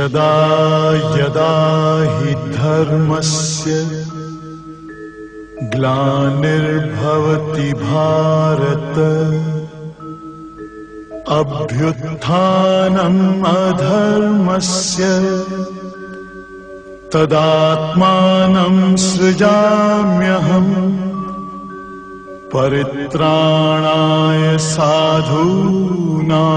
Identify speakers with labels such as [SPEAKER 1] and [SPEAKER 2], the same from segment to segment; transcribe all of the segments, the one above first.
[SPEAKER 1] यदा यदा हि धर्मस्य ग्लानिर्भवति भारत अभ्युत्थानम् अधर्मस्य तदात्मानं सृजाम्यहम् परित्राणाय साधूनां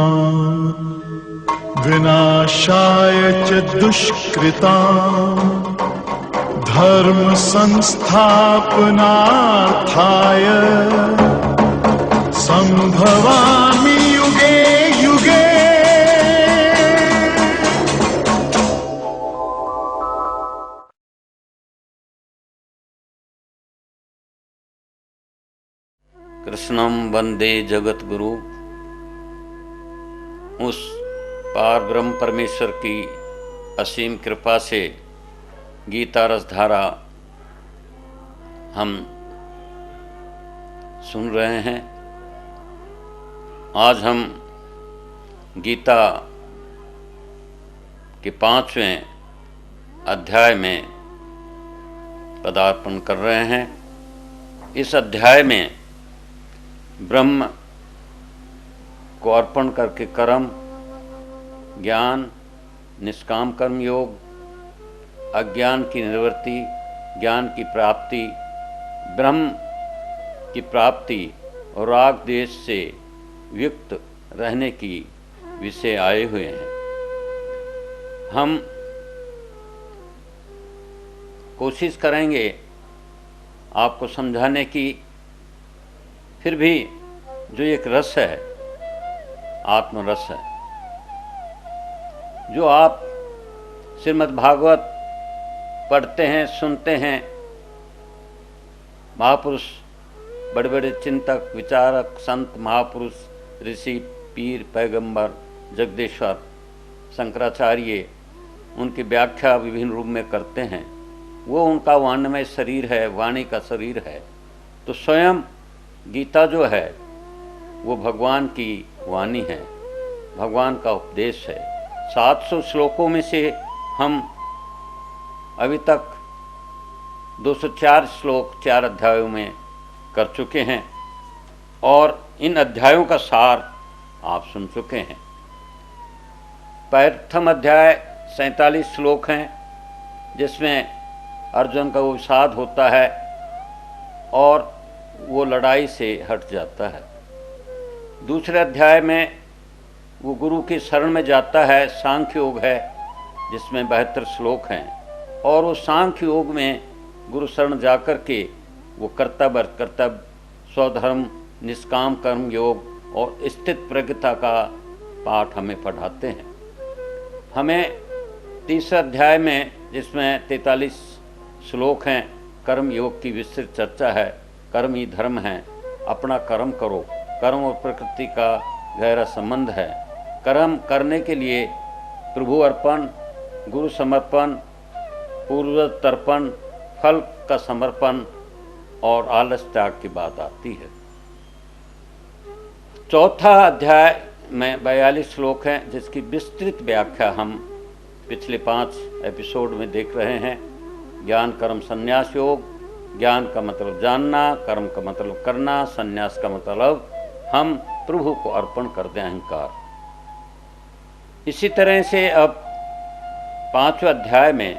[SPEAKER 1] विनाशाय च दुष्कृतां धर्म संस्थापनार्थाय संभवामि युगे युगे।
[SPEAKER 2] कृष्णं वंदे जगत गुरु। उस पार ब्रह्म परमेश्वर की असीम कृपा से गीता रसधारा हम सुन रहे हैं। आज हम गीता के 5वें अध्याय में पदार्पण कर रहे हैं। इस अध्याय में ब्रह्म को अर्पण करके कर्म, ज्ञान, निष्काम कर्म योग, अज्ञान की निवृत्ति, ज्ञान की प्राप्ति, ब्रह्म की प्राप्ति और राग द्वेष से युक्त रहने की विषय आए हुए हैं। हम कोशिश करेंगे आपको समझाने की। फिर भी जो एक रस है, आत्मरस है, जो आप श्रीमद् भागवत पढ़ते हैं, सुनते हैं, महापुरुष, बड़े बड़े चिंतक, विचारक, संत, महापुरुष, ऋषि, पीर, पैगंबर, जगदीश्वर, शंकराचार्य उनकी व्याख्या विभिन्न रूप में करते हैं। वो उनका वाणमय शरीर है, वाणी का शरीर है। तो स्वयं गीता जो है वो भगवान की वाणी है, भगवान का उपदेश है। 700 श्लोकों में से हम अभी तक 204 श्लोक 4 अध्यायों में कर चुके हैं और इन अध्यायों का सार आप सुन चुके हैं। प्रथम अध्याय 47 श्लोक हैं, जिसमें अर्जुन का वो विषाद होता है और वो लड़ाई से हट जाता है। दूसरे अध्याय में वो गुरु की शरण में जाता है। सांख्य योग है जिसमें 72 श्लोक हैं और वो सांख्य योग में गुरु शरण जाकर के वो कर्तव्य, स्वधर्म, निष्काम कर्म योग और स्थित प्रज्ञता का पाठ हमें पढ़ाते हैं। हमें तीसरे अध्याय में, जिसमें 43 श्लोक हैं, कर्म योग की विस्तृत चर्चा है। कर्म ही धर्म है, अपना कर्म करो। कर्म और प्रकृति का गहरा संबंध है। कर्म करने के लिए प्रभु अर्पण, गुरु समर्पण, पूर्व तर्पण, फल का समर्पण और आलस त्याग की बात आती है। चौथा अध्याय में 42 श्लोक हैं, जिसकी विस्तृत व्याख्या हम पिछले 5 एपिसोड में देख रहे हैं। ज्ञान कर्म संन्यास योग। ज्ञान का मतलब जानना, कर्म का मतलब करना, संन्यास का मतलब हम प्रभु को अर्पण कर दें, अहंकार। इसी तरह से अब 5वें अध्याय में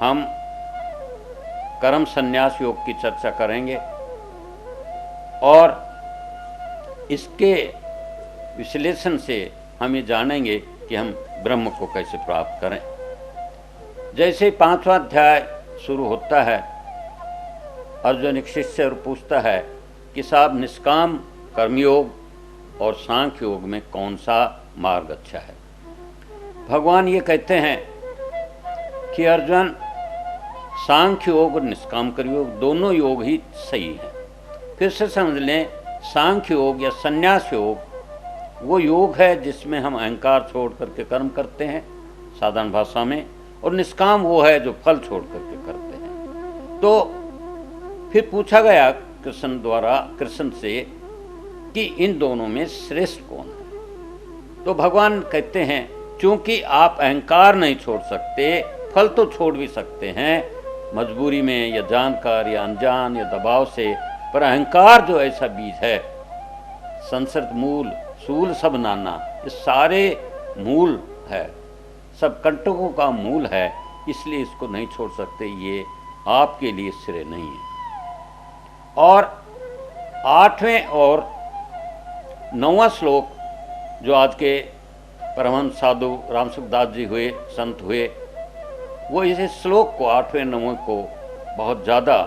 [SPEAKER 2] हम कर्म संन्यास योग की चर्चा करेंगे और इसके विश्लेषण से हम ये जानेंगे कि हम ब्रह्म को कैसे प्राप्त करें। जैसे 5वां अध्याय शुरू होता है, अर्जुन एक शिष्य और पूछता है कि साहब, निष्काम कर्मयोग और सांख्य योग में कौन सा मार्ग अच्छा है। भगवान ये कहते हैं कि अर्जुन, सांख्य योग और निष्काम कर्मयोग दोनों योग ही सही हैं। फिर से समझ लें, सांख्य योग या संन्यास योग वो योग है जिसमें हम अहंकार छोड़ करके कर्म करते हैं साधारण भाषा में, और निष्काम वो है जो फल छोड़ करके करते हैं। तो फिर पूछा गया कृष्ण द्वारा कृष्ण से कि इन दोनों में श्रेष्ठ कौन है। तो भगवान कहते हैं क्योंकि आप अहंकार नहीं छोड़ सकते, फल तो छोड़ भी सकते हैं मजबूरी में या जानकर या अनजान या दबाव से, पर अहंकार जो ऐसा बीज है, संस्कृत मूल सूल सब नाना, ये सारे मूल है, सब कंटकों का मूल है, इसलिए इसको नहीं छोड़ सकते। ये आपके लिए श्रेय नहीं है। और 8वें और 9वां श्लोक जो आज के परमहंस साधु रामसुखदास जी हुए, संत हुए, वो इस श्लोक को 8वें 9वें को बहुत ज़्यादा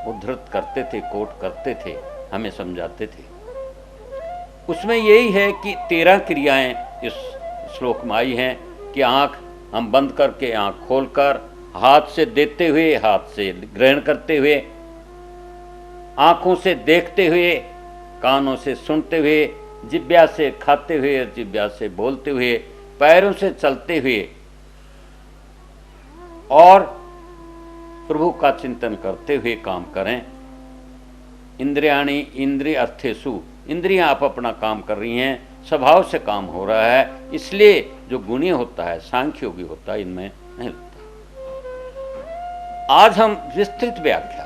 [SPEAKER 2] उद्धृत करते थे, कोट करते थे, हमें समझाते थे। उसमें यही है कि 13 क्रियाएं इस श्लोक में आई हैं कि आँख हम बंद करके, आँख खोलकर, हाथ से देते हुए, हाथ से ग्रहण करते हुए, आँखों से देखते हुए, कानों से सुनते हुए, जिह्वा से खाते हुए, जिह्वा से बोलते हुए, पैरों से चलते हुए और प्रभु का चिंतन करते हुए काम करें। इंद्रियाणी इंद्रिय अर्थेषु, इंद्रियां आप अपना काम कर रही हैं, स्वभाव से काम हो रहा है, इसलिए जो गुणी होता है, सांख्य योगी होता है, इनमें नहीं लगता। आज हम विस्तृत व्याख्या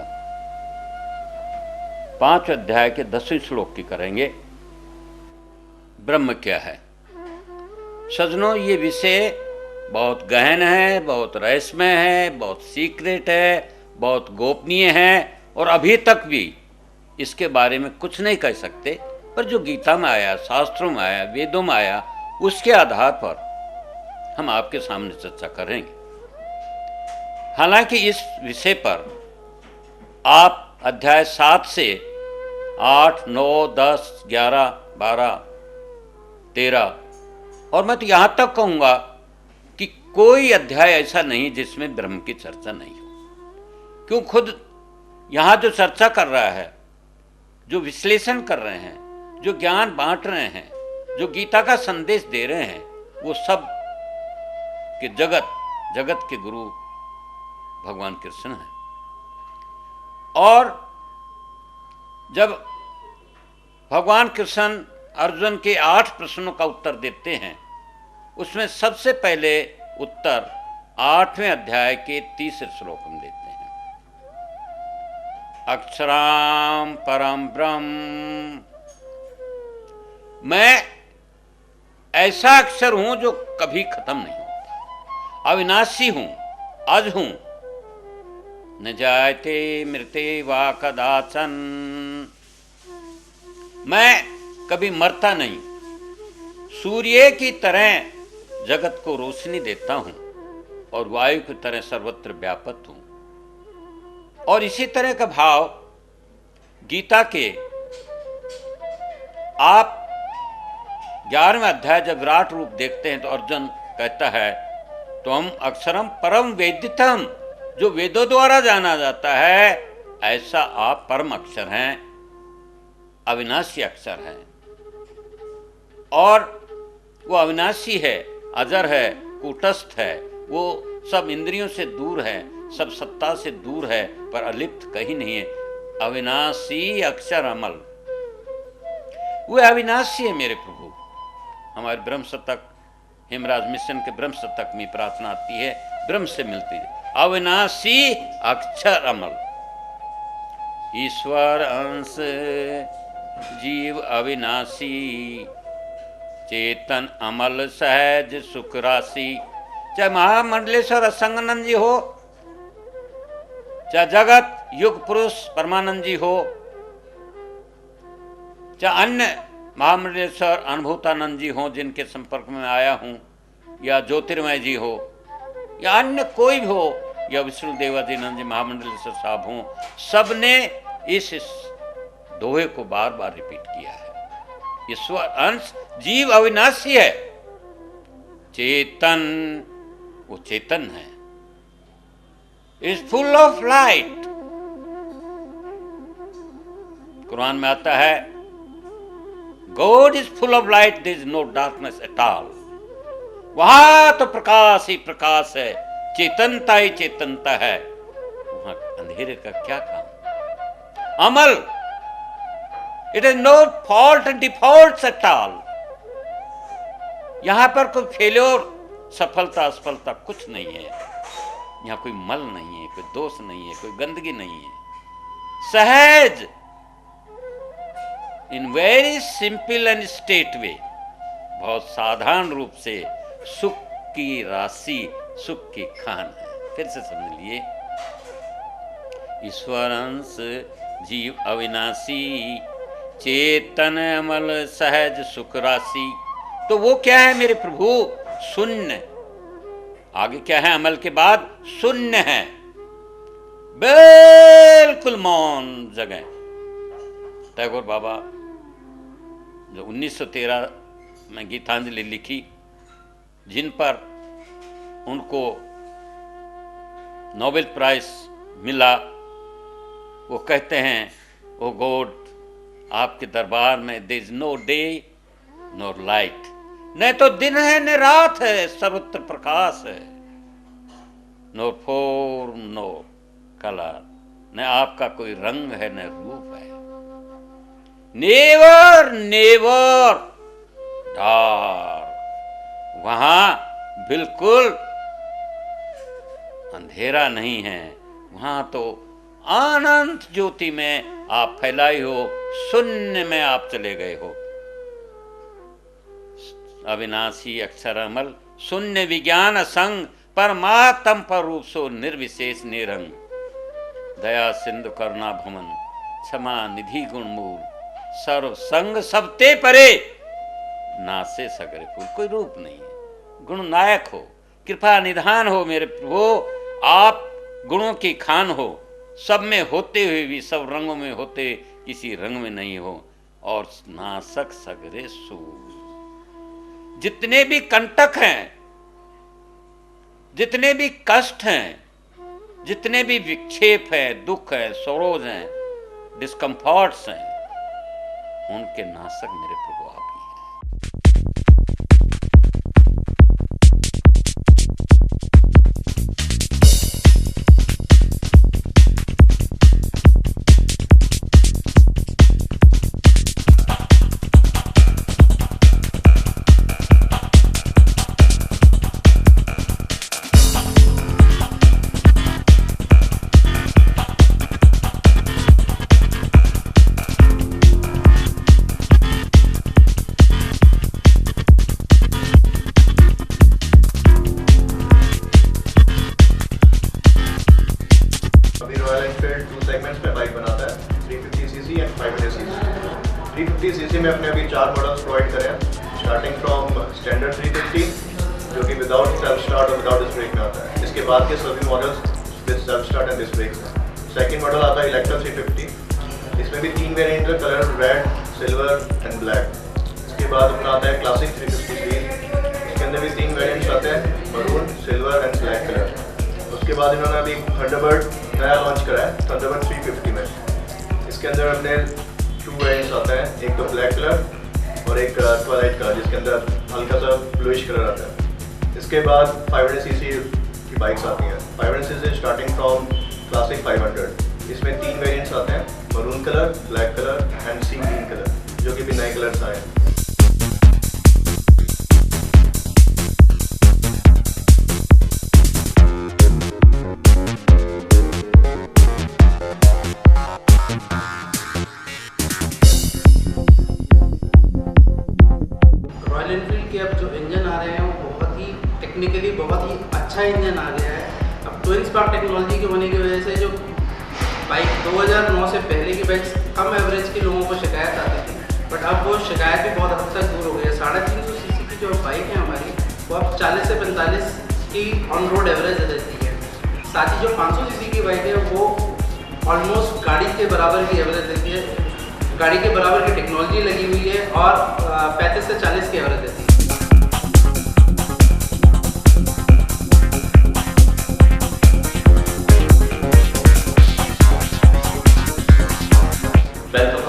[SPEAKER 2] 5 अध्याय के 10वें श्लोक की करेंगे। ब्रह्म क्या है? सज्जनों, ये विषय बहुत गहन है, बहुत रहस्यमय है, बहुत सीक्रेट है, बहुत गोपनीय है, और अभी तक भी इसके बारे में कुछ नहीं कह सकते। पर जो गीता में आया, शास्त्रों में आया, वेदों में आया, उसके आधार पर हम आपके सामने चर्चा करेंगे। हालांकि इस विषय पर आप अध्याय 7 से 8, 9, 10, 11, 12, 13 और मैं तो यहां तक कहूंगा कि कोई अध्याय ऐसा नहीं जिसमें ब्रह्म की चर्चा नहीं हो। क्यों? खुद यहां जो चर्चा कर रहा है, जो विश्लेषण कर रहे हैं, जो ज्ञान बांट रहे हैं, जो गीता का संदेश दे रहे हैं, वो सब के जगत के गुरु भगवान कृष्ण हैं। और जब भगवान कृष्ण अर्जुन के 8 प्रश्नों का उत्तर देते हैं, उसमें सबसे पहले उत्तर 8वें अध्याय के 30 श्लोक में देते हैं। अक्षराम परम ब्रह्म, मैं ऐसा अक्षर हूं जो कभी खत्म नहीं होता, अविनाशी हूं, अज हूं, न जायते मृते वा कदाचन, मैं कभी मरता नहीं, सूर्य की तरह जगत को रोशनी देता हूं और वायु की तरह सर्वत्र व्यापक हूं। और इसी तरह का भाव गीता के आप 11वें अध्याय जब विराट रूप देखते हैं तो अर्जुन कहता है, तो हम अक्षरम परम वेदितम, जो वेदों द्वारा जाना जाता है, ऐसा आप परम अक्षर हैं, अविनाशी अक्षर हैं। और वो अविनाशी है, अजर है, कूटस्थ है, वो सब इंद्रियों से दूर है, सब सत्ता से दूर है, पर अलिप्त कहीं नहीं है, अविनाशी अक्षर अमल, वो अविनाशी है मेरे प्रभु। हमारे ब्रह्म शतक, हिमराज मिशन के ब्रह्म शतक में प्रार्थना आती है, ब्रह्म से मिलती है, अविनाशी अक्षर अमल, ईश्वर अंश जीव अविनाशी, चेतन अमल सहज सुख राशि। चाहे महामंडलेश्वर असंगानंद जी हो, चाहे जगत युग पुरुष परमानंद जी हो, चाहे अन्य महामंडलेश्वर अनुभूतानंद जी हो जिनके संपर्क में आया हूं, या ज्योतिर्मय जी हो, या अन्य कोई भी हो, या विष्णु देवादीनंद जी महामंडलेश्वर साहब हों, सबने इस दोहे को बार बार रिपीट किया है। ईश्वर अंश जीव अविनाशी है, चेतन, वो चेतन है, is full of light. Quran में आता है, God is full of light, there is no darkness at all. वहां तो प्रकाश ही प्रकाश है, चेतनता ही चेतनता है, वहां अंधेरे का क्या काम। अमल, it is no fault and default at all. यहाँ पर कोई फेल्योर, सफलता असफलता कुछ नहीं है। यहाँ कोई मल नहीं है, कोई दोष नहीं है, कोई गंदगी नहीं है। सहज, in very simple and straight way, बहुत साधारण रूप से सुख की राशि, सुख की खान है। फिर से समझ लिए, ईश्वर अंश जीव अविनाशी, चेतन अमल सहज सुख राशि। तो वो क्या है मेरे प्रभु? शून्य। आगे क्या है अमल के बाद? शून्य है, बिल्कुल मौन जगह। टैगोर बाबा जो 1913 में गीतांजलि लिखी, जिन पर उनको नोबेल प्राइज मिला, वो कहते हैं, ओ गॉड, आपके दरबार में there is no day no light, न तो दिन है न रात है, सर्वत्र प्रकाश है। नो फॉर्म नो कलर, न आपका कोई रंग है न रूप है। नेवर नेवर डार्क, वहां बिल्कुल अंधेरा नहीं है, वहां तो अनंत ज्योति में आप फैलाई हो, शून्य में आप चले गए हो। अविनाशी अक्षर अमल, शून्य विज्ञान असंग, परमात्म पर रूप सो निर्विशेष निरंग। दया सिंधु करुणा भुवन, क्षमा निधि गुणमूल, सर्व संग सबते परे, नासे सगरे फूल। कोई रूप नहीं है, गुण नायक हो, कृपा निधान हो मेरे प्रभु। आप गुणों की खान हो, सब में होते हुए भी सब रंगों में होते किसी रंग में नहीं हो। और नासक सगरे सूर, जितने भी कंटक हैं, जितने भी कष्ट हैं, जितने भी विक्षेप हैं, दुख हैं, सरोज हैं, डिस्कम्फर्ट्स हैं, उनके नाशक मेरे प्रभु आप ही हैं।
[SPEAKER 3] में अपने अभी 4 मॉडल्स प्रोवाइड करे हैं, स्टार्टिंग फ्रॉम स्टैंडर्ड 350 जो कि विदाउट सेल्फ स्टार्ट और विदाउट डिस्क ब्रेक में आता है। इसके बाद के सभी models with self start and disc brake हैं। सेकंड मॉडल आता है इलेक्ट्रा 350, इसमें भी 3 वेरिएंट है, colour red, silver and black. इसके बाद अपना आता है क्लासिक 350 सीरीज, इसके अंदर भी 3 वेरिएंट्स आते हैं, maroon, silver and black colour. उसके बाद इन्होंने अभी थंडरबर्ड नया लॉन्च करा है, थंडरबर्ड 350 में। इसके अंदर अपने 2 वेरिएंट्स आते हैं, एक तो ब्लैक कलर और एक ट्वाइलाइट कलर, जिसके अंदर हल्का सा ब्लूइश कलर आता है। इसके बाद 500 सीसी की बाइक्स आती हैं, 500 सीसी स्टार्टिंग फ्रॉम क्लासिक 500। इसमें 3 वेरिएंट्स आते हैं, maroon colour, black colour and sea green colour, जो कि भी नए कलर्स आए हैं।
[SPEAKER 4] रॉयल एनफील्ड के अब जो इंजन आ रहे हैं वो बहुत ही टेक्निकली बहुत ही अच्छा इंजन आ गया है। अब ट्विन स्पार्क टेक्नोलॉजी के होने की वजह से जो बाइक 2009 से पहले की बाइक्स कम एवरेज के लोगों को शिकायत आती थी, बट अब वो शिकायत भी बहुत हद तक दूर हो गई है। 350 सीसी की जो बाइक है हमारी, वो अब 40 से 45 की ऑन रोड एवरेज देती है। साथ ही जो 500 सीसी की बाइक है वो ऑलमोस्ट गाड़ी के बराबर की एवरेज देती है, गाड़ी के बराबर की टेक्नोलॉजी लगी हुई है और 35 से 40 की एवरेज देती है।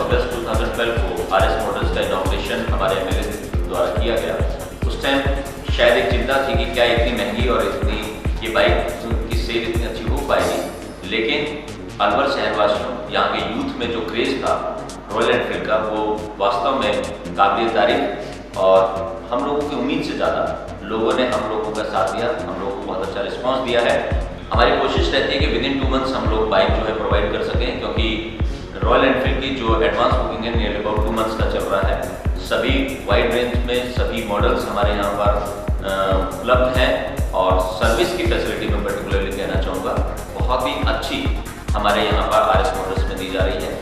[SPEAKER 5] अगस्त 2012 को RS मॉडल्स का इनॉग्रेशन हमारे MLA द्वारा किया गया। उस टाइम शायद एक चिंता थी कि क्या इतनी महंगी और इतनी ये बाइक की सेल इतनी अच्छी हो पाएगी, लेकिन अलवर शहरवासियों, यहाँ के यूथ में जो क्रेज़ था रॉयल एनफील्ड का, वो वास्तव में काबिल तारीफ और हम लोगों की उम्मीद से ज़्यादा लोगों ने हम लोगों का साथ दिया, हम लोगों को बहुत अच्छा रिस्पांस दिया है। हमारी कोशिश रहती है कि विद इन 2 मंथ्स हम लोग बाइक जो है प्रोवाइड कर सकें, क्योंकि रॉयल एनफील्ड की जो एडवांस बुकिंग है नियरली अबाउट 2 मंथ्स का चल रहा है। सभी वाइड रेंज में सभी मॉडल्स हमारे यहाँ पर उपलब्ध हैं और सर्विस की फैसिलिटी में पर्टिकुलरली कहना चाहूँगा बहुत ही अच्छी हमारे यहाँ पर RS मोटर्स में दी जा रही है।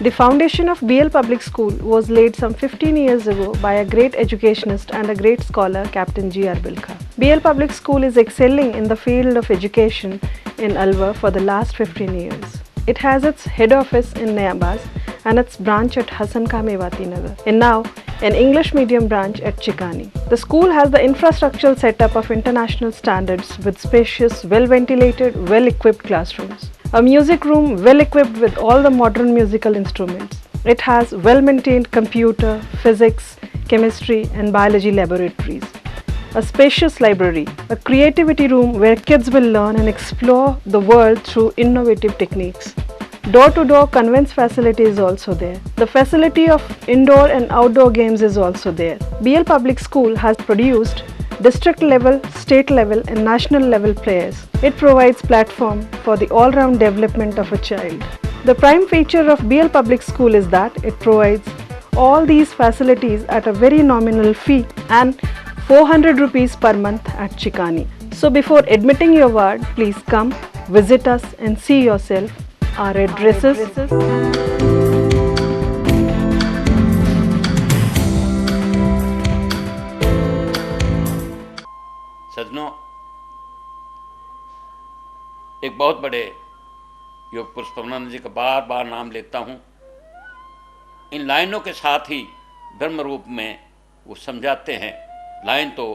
[SPEAKER 6] The foundation of BL Public School was laid some 15 years ago by a great educationist and a great scholar, Captain G.R. Bilkha. BL Public School is excelling in the field of education in Alwar for the last 15 years. It has its head office in Nayabaz and its branch at Hasan Khan Mewati Nagar, and now an English medium branch at Chikani. The school has the infrastructural setup of international standards with spacious, well-ventilated, well-equipped classrooms. A music room well equipped with all the modern musical instruments. It has well-maintained computer, physics, chemistry and biology laboratories. A spacious library, a creativity room where kids will learn and explore the world through innovative techniques. Door-to-door conveyance facility is also there. The facility of indoor and outdoor games is also there. BL Public School has produced district level, state level and national level players. It provides platform for the all-round development of a child. The prime feature of BL Public School is that it provides all these facilities at a very nominal fee and 400 rupees per month at Chikani. So before admitting your ward, please come, visit us and see yourself. Our addresses.
[SPEAKER 2] सज्जनों, एक बहुत बड़े योग पुरुष परमानंद जी का बार बार नाम लेता हूँ। इन लाइनों के साथ ही ब्रह्म रूप में वो समझाते हैं। लाइन तो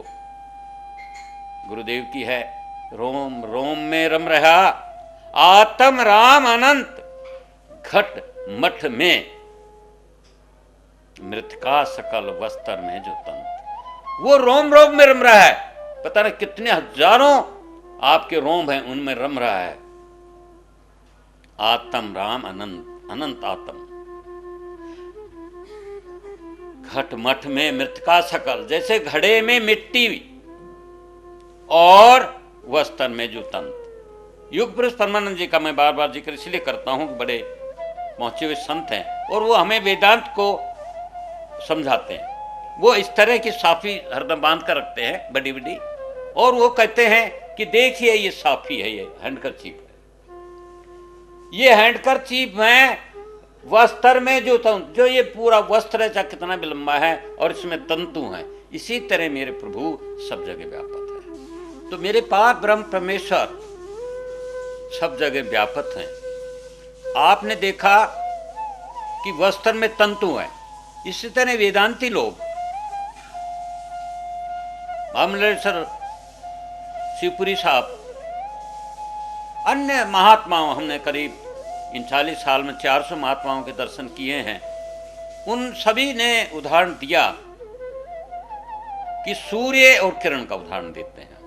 [SPEAKER 2] गुरुदेव की है, रोम रोम में रम रहा आत्म राम अनंत, घट मठ में मृतिका सकल वस्त्र में जो तंत। वो रोम रोम में रम रहा है, पता नहीं कितने हजारों आपके रोम हैं उनमें रम रहा है। आत्म राम अनंत, अनंत आत्म, घट मठ में मृतिका सकल, जैसे घड़े में मिट्टी और वस्त्र में जो तंत। युग पुरुष परमानंद जी का मैं बार बार जिक्र इसलिए करता हूं कि बड़े पहुंचे हुए संत हैं और वो हमें वेदांत को समझाते हैं। वो इस तरह की साफी हरदम बांध कर रखते हैं बड़ी बड़ी, और वो कहते हैं कि देखिए ये साफी है, ये हैंडकरचीफ है, ये हैंडकरचीफ है वस्त्र में जो ये पूरा वस्त्र है, चाहे कितना भी लंबा है और इसमें तंतु हैं। इसी तरह मेरे प्रभु सब जगह व्यापक है। तो मेरे पास ब्रह्म परमेश्वर सब जगह व्यापक हैं। आपने देखा कि वस्त्र में तंतु हैं, इसी तरह वेदांती लोग, सर शिवपुरी साहब, अन्य महात्माओं, हमने करीब इन 40 साल में 400 महात्माओं के दर्शन किए हैं। उन सभी ने उदाहरण दिया कि सूर्य और किरण का उदाहरण देते हैं।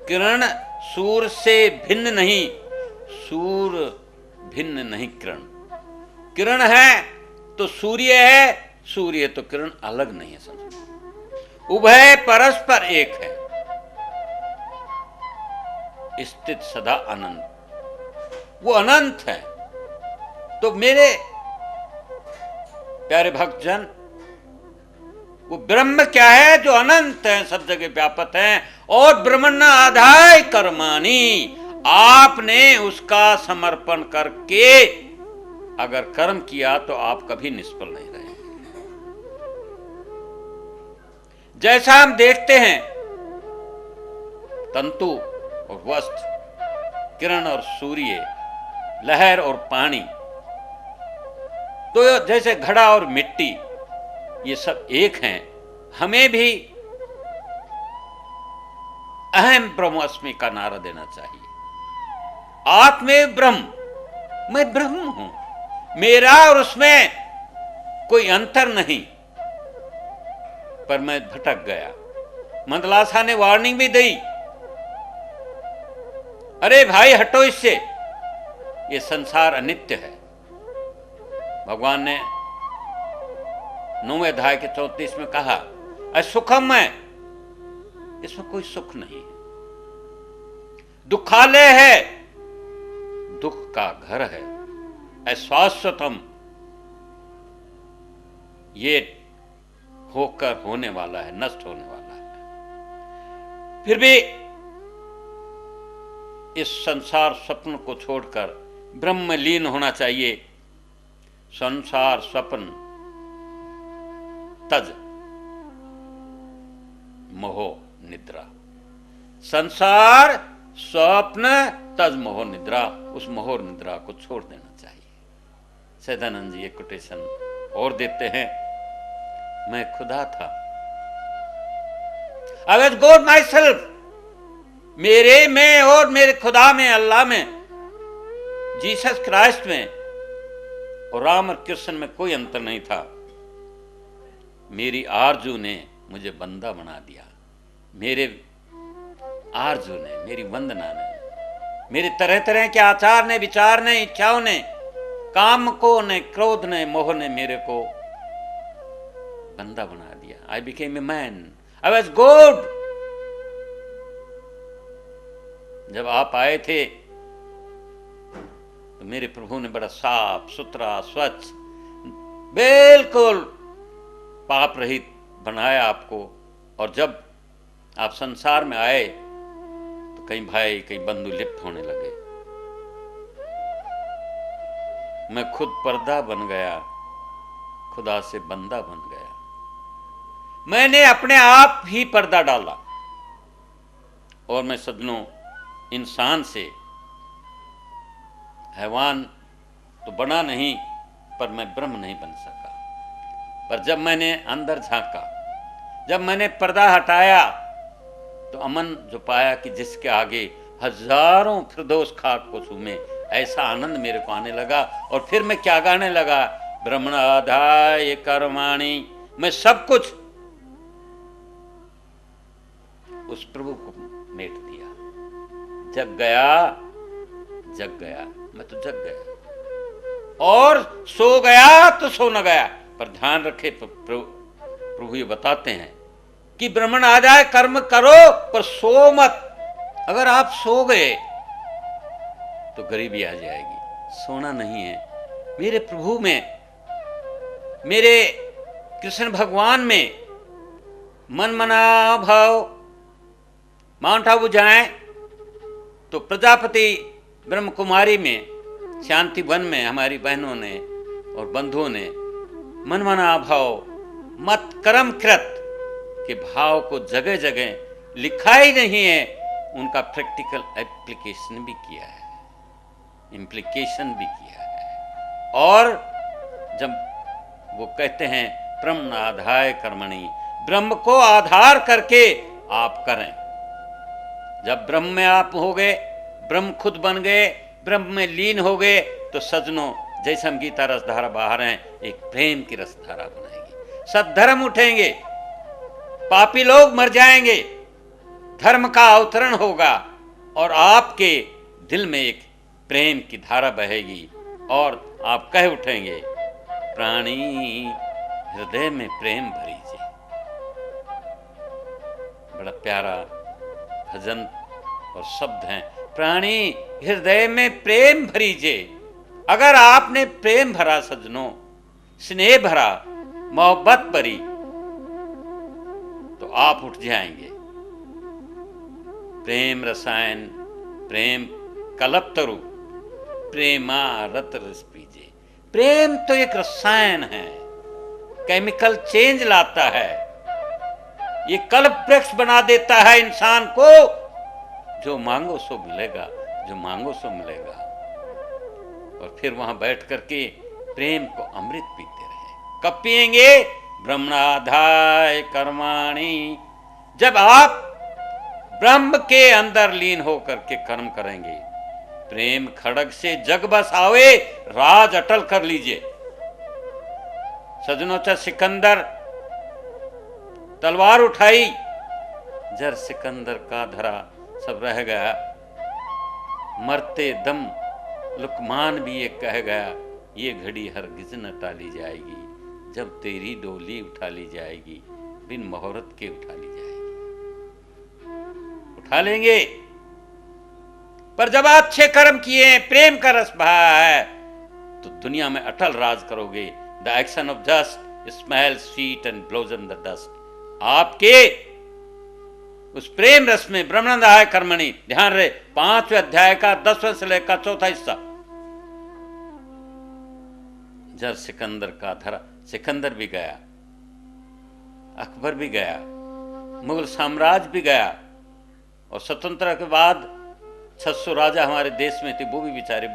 [SPEAKER 2] किरण सूर्य से भिन्न नहीं, सूर्य भिन्न नहीं किरण। किरण है तो सूर्य है, सूर्य तो किरण अलग नहीं है। समझो, उभय परस्पर एक है, स्थित सदा अनंत। वो अनंत है। तो मेरे प्यारे भक्तजन, वो ब्रह्म क्या है? जो अनंत है, सब जगह व्यापक है। और ब्रह्मण आधाय कर्माणी, आपने उसका समर्पण करके अगर कर्म किया तो आप कभी निष्फल नहीं रहे। जैसा हम देखते हैं तंतु और वस्त्र, किरण और सूर्य, लहर और पानी, तो जैसे घड़ा और मिट्टी, ये सब एक हैं। हमें भी अहम ब्रह्मास्मि का नारा देना चाहिए। आत्मे ब्रह्म, मैं ब्रह्म हूं। मेरा और उसमें कोई अंतर नहीं, पर मैं भटक गया। मंदलासा ने वार्निंग भी दी, अरे भाई हटो इससे, ये संसार अनित्य है। भगवान ने 9वें अध्याय के 34 में कहा, असुखम है, इसमें कोई सुख नहीं है। दुखालय है, दुख का घर है। अशाश्वतम, ये होकर होने वाला है, नष्ट होने वाला है। फिर भी इस संसार स्वप्न को छोड़कर ब्रह्म में लीन होना चाहिए। संसार स्वप्न तज मोह निद्रा, संसार स्वप्न तज मोह निद्रा, उस मोह निद्रा को छोड़ देना चाहिए। सैदानंद जी एक कोटेशन और देते हैं, मैं खुदा था, I was God my self, मेरे में और मेरे खुदा में, अल्लाह में, जीसस क्राइस्ट में और राम और कृष्ण में कोई अंतर नहीं था। मेरी आरजू ने मुझे बंदा बना दिया, मेरे आरजू ने, मेरी वंदना ने, मेरे तरह तरह के आचार ने, विचार ने, इच्छाओं ने, काम को ने, क्रोध ने, मोह ने मेरे को बंदा बना दिया। I became a man, I was God. जब आप आए थे तो मेरे प्रभु ने बड़ा साफ सुथरा, स्वच्छ, बिल्कुल पाप रहित बनाया आपको। और जब आप संसार में आए तो कई भाई, कई बंधु लिप्त होने लगे। मैं खुद पर्दा बन गया, खुदा से बंदा बन गया। मैंने अपने आप ही पर्दा डाला और मैं सज्जनों इंसान से, हैवान तो बना नहीं, पर मैं ब्रह्म नहीं बन सका। पर जब मैंने अंदर झांका, जब मैंने पर्दा हटाया, तो अमन जो पाया कि जिसके आगे हजारों फिरदौस खाक को चूमे, ऐसा आनंद मेरे को आने लगा। और फिर मैं क्या गाने लगा, ब्रह्मणाधाय कर्माणि, मैं सब कुछ उस प्रभु को मेट दिया। जग गया, जग गया, मैं तो जग गया। और सो गया तो सो न गया। पर ध्यान रखे, प्रभु ये बताते हैं कि ब्रह्मण आ जाए, कर्म करो पर सो मत। अगर आप सो गए तो गरीबी आ जाएगी। सोना नहीं है। मेरे प्रभु में, मेरे कृष्ण भगवान में मन मना भाव माउंट आबू जाएं तो प्रजापति ब्रह्म कुमारी में, शांति वन में हमारी बहनों ने और बंधुओं ने मन मना भाव मत कर्म कृत के भाव को जगह जगह लिखा ही नहीं है, उनका प्रैक्टिकल एप्लीकेशन भी किया है, इम्प्लीकेशन भी किया है। और जब वो कहते हैं ब्रह्म आधाय कर्मणि, ब्रह्म को आधार करके आप करें। जब ब्रह्म में आप हो गए, ब्रह्म खुद बन गए, ब्रह्म में लीन हो गए, तो सजनों जैसे हम गीता रसधारा बाहर हैं, एक प्रेम की रसधारा बनाएगी। सद्धर्म उठेंगे, पापी लोग मर जाएंगे, धर्म का अवतरण होगा और आपके दिल में एक प्रेम की धारा बहेगी और आप कह उठेंगे, प्राणी हृदय में प्रेम भरीजे। बड़ा प्यारा भजन और शब्द हैं, प्राणी हृदय में प्रेम भरीजे। अगर आपने प्रेम भरा सज्जनों, स्नेह भरा, मोहब्बत भरी, तो आप उठ जाएंगे। प्रेम रसायन, प्रेम कल्पतरु, प्रेमा रत रस पीजे। प्रेम तो एक रसायन है, केमिकल चेंज लाता है। ये कल्प वृक्ष बना देता है इंसान को। जो मांगो सो मिलेगा, जो मांगो सो मिलेगा। और फिर वहां बैठ करके प्रेम को अमृत पीते रहे। कब पिएंगे? ब्रह्मणाधाय कर्माणि, जब आप ब्रह्म के अंदर लीन होकर के कर्म करेंगे। प्रेम खड़ग से जग बस आवे, राज अटल कर लीजिए। सजनों चा सिकंदर तलवार उठाई, जर सिकंदर का धरा सब रह गया। मरते दम लुकमान भी ये कह गया, ये घड़ी हरगिज न टाली जाएगी, जब तेरी डोली उठा ली जाएगी, बिन मुहूर्त के उठा ली जाएगी। उठा लेंगे, पर जब आप अच्छे कर्म किए, प्रेम का रस बहाया है, तो दुनिया में अटल राज करोगे। The action of just smells sweet and blossom the dust. आपके उस प्रेम रस में ब्रह्मानंदाय कर्मणि, ध्यान रहे 5वें अध्याय का 10वें से लेकर 4था हिस्सा। जब सिकंदर का धरा, सिकंदर भी गया, अकबर भी गया, मुगल साम्राज्य भी गया, और स्वतंत्रता के बाद 600 राजा हमारे देश में थे, वो भी बेचारे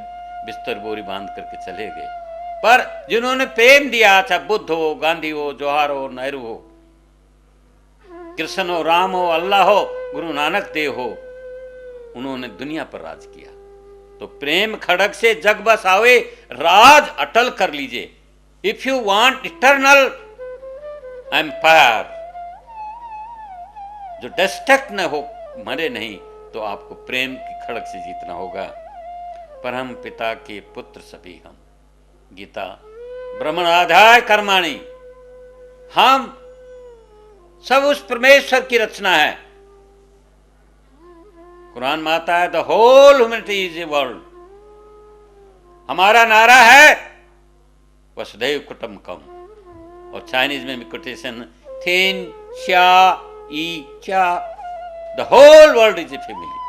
[SPEAKER 2] बिस्तर बोरी बांध करके चले गए। पर जिन्होंने प्रेम दिया, चाहे बुद्ध हो, गांधी हो, जवाहर हो, नेहरू हो, कृष्ण हो, राम हो, अल्लाह हो, गुरु नानक देव हो, उन्होंने दुनिया पर राज किया। तो प्रेम खड़ग से जग बस आवे, राज अटल कर लीजिए। If you want eternal empire, जो डिस्ट्रक्ट न हो, मरे नहीं, तो आपको प्रेम की खड़ग से जीतना होगा। पर हम पिता के पुत्र सभी हम, गीता ब्रह्मणाध्याय कर्माणि, हम सब उस परमेश्वर की रचना है। कुरान में आता है the whole humanity is a world. हमारा नारा है वसुधैव कुटुंबकम, और चाइनीज में भी कोटेशन थेन श्या ई चा, the whole world is a family.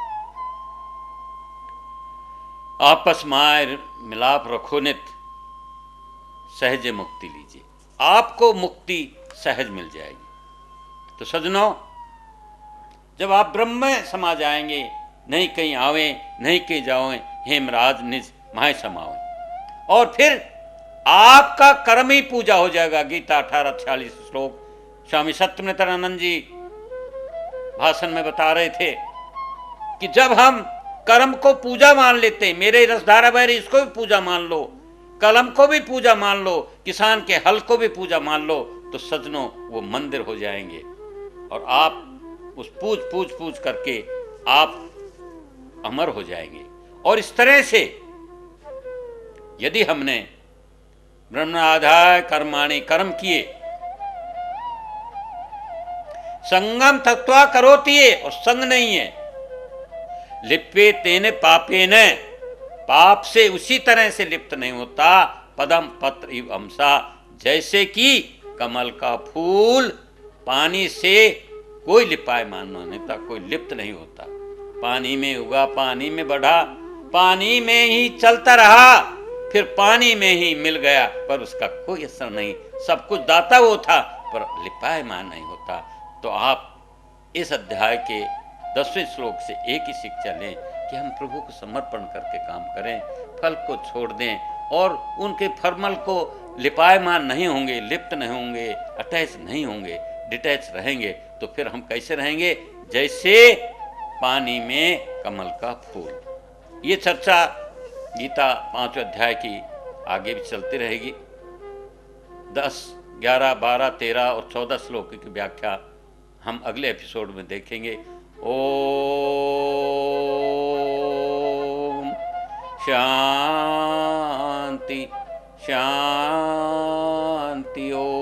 [SPEAKER 2] आपस में मिलाप रखो नित, सहज मुक्ति लीजिए, आपको मुक्ति सहज मिल जाएगी। तो सजनों, जब आप ब्रह्म में समा जाएंगे, नहीं कहीं आवे, नहीं कहीं जाओ, हेमराज निज माय समाओ, और फिर आपका कर्म ही पूजा हो जाएगा। गीता 18:46 श्लोक स्वामी सत्यमित्रानंद जी भाषण में बता रहे थे कि जब हम कर्म को पूजा मान लेते, मेरे रसधारा बहरी इसको भी पूजा मान लो, कलम को भी पूजा मान लो, किसान के हल को भी पूजा मान लो, तो सजनों वो मंदिर हो जाएंगे। और आप उस पूछ करके आप अमर हो जाएंगे। और इस तरह से यदि हमने ब्रह्मणाध्याय कर्माणि कर्म किए, संगम तत्वा करोति है, और संग नहीं है, लिप्पे तेने पापे न, पाप से उसी तरह से लिप्त नहीं होता, पदम पत्र इव अंसा, जैसे कि कमल का फूल पानी से कोई लिपायमान नहीं होता, कोई लिप्त नहीं होता, पानी में उगा, पानी में बढ़ा, पानी में ही चलता रहा, फिर पानी में ही मिल गया, पर उसका कोई असर नहीं, सब कुछ दाता वो था, पर लिपायमान नहीं होता। तो आप इस अध्याय के 10वें श्लोक से एक ही शिक्षा लें कि हम प्रभु को समर्पण करके काम करें, फल को छोड़ दें, और उनके फरमल को लिपायमान नहीं होंगे, लिप्त नहीं होंगे, अटैच नहीं होंगे, डिटैच रहेंगे। तो फिर हम कैसे रहेंगे? जैसे पानी में कमल का फूल। ये चर्चा गीता 5वें अध्याय की आगे भी चलती रहेगी। 10, 11, 12, 13 और 14 श्लोक की व्याख्या हम अगले एपिसोड में देखेंगे। ओम शांति शांति। ओम।